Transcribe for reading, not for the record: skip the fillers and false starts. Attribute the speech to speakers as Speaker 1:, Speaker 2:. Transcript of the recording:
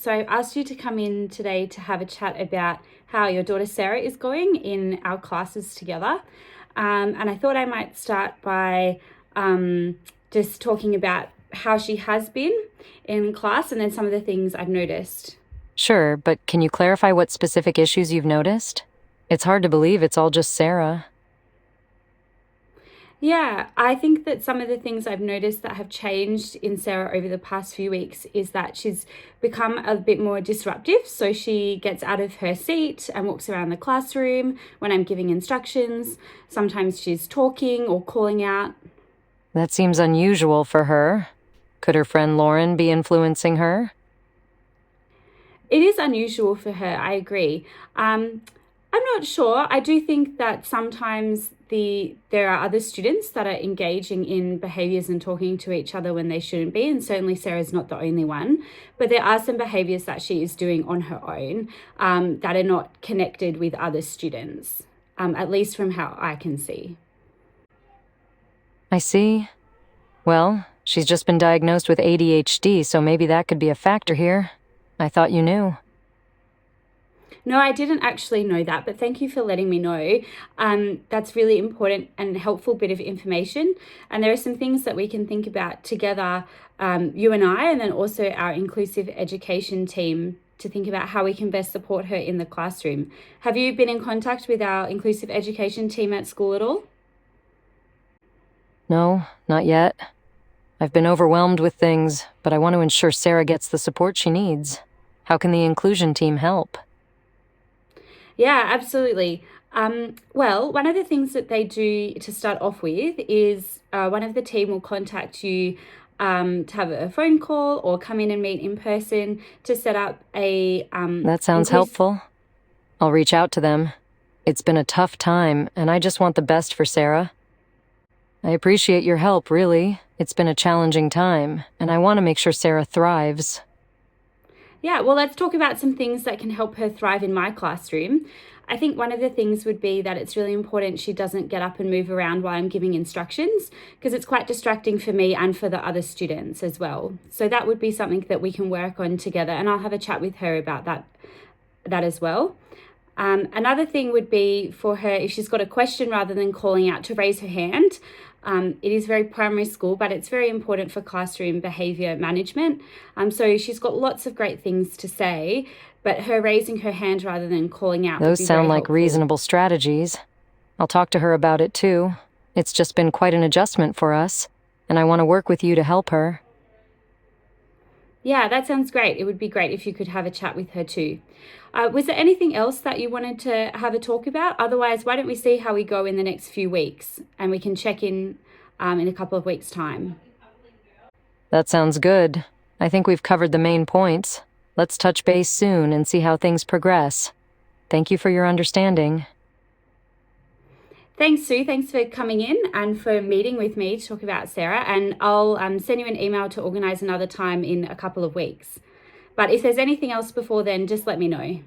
Speaker 1: So I've asked you to come in today to have a chat about how your daughter Sarah is going in our classes together. And I thought I might start by just talking about how she has been in class and then some of the things I've noticed.
Speaker 2: Sure, but can you clarify what specific issues you've noticed? It's hard to believe it's all just Sarah.
Speaker 1: Yeah, I think that some of the things I've noticed that have changed in Sarah over the past few weeks is that she's become a bit more disruptive. So she gets out of her seat and walks around the classroom when I'm giving instructions. Sometimes she's talking or calling out.
Speaker 2: That seems unusual for her. Could her friend Lauren be influencing her?
Speaker 1: It is unusual for her, I agree. I'm not sure. I do think that sometimes there are other students that are engaging in behaviours and talking to each other when they shouldn't be, and certainly Sarah's not the only one. But there are some behaviours that she is doing on her own that are not connected with other students, at least from how I can see.
Speaker 2: I see. Well, she's just been diagnosed with ADHD, so maybe that could be a factor here. I thought you knew.
Speaker 1: No, I didn't actually know that, but thank you for letting me know. That's really important and helpful bit of information. And there are some things that we can think about together, you and I, and then also our inclusive education team to think about how we can best support her in the classroom. Have you been in contact with our inclusive education team at school at all?
Speaker 2: No, not yet. I've been overwhelmed with things, but I want to ensure Sarah gets the support she needs. How can the inclusion team help?
Speaker 1: Yeah, absolutely. Well, one of the things that they do to start off with is one of the team will contact you to have a phone call or come in and meet in person to set up a
Speaker 2: That sounds helpful. I'll reach out to them. It's been a tough time, and I just want the best for Sarah. I appreciate your help, really. It's been a challenging time, and I want to make sure Sarah thrives.
Speaker 1: Yeah, well, let's talk about some things that can help her thrive in my classroom. I think one of the things would be that it's really important she doesn't get up and move around while I'm giving instructions because it's quite distracting for me and for the other students as well. So that would be something that we can work on together, and I'll have a chat with her about that as well. Another thing would be for her, if she's got a question, rather than calling out, to raise her hand. It is very primary school, but it's very important for classroom behaviour management. So she's got lots of great things to say, but her raising her hand rather than calling out would
Speaker 2: Those
Speaker 1: be
Speaker 2: sound
Speaker 1: very
Speaker 2: like
Speaker 1: helpful.
Speaker 2: reasonable strategies. I'll talk to her about it too. It's just been quite an adjustment for us, and I want to work with you to help her.
Speaker 1: Yeah, that sounds great. It would be great if you could have a chat with her too. Was there anything else that you wanted to have a talk about? Otherwise, why don't we see how we go in the next few weeks and we can check in a couple of weeks' time.
Speaker 2: That sounds good. I think we've covered the main points. Let's touch base soon and see how things progress. Thank you for your understanding.
Speaker 1: Thanks, Sue. Thanks for coming in and for meeting with me to talk about Sarah. And I'll send you an email to organise another time in a couple of weeks. But if there's anything else before then, just let me know.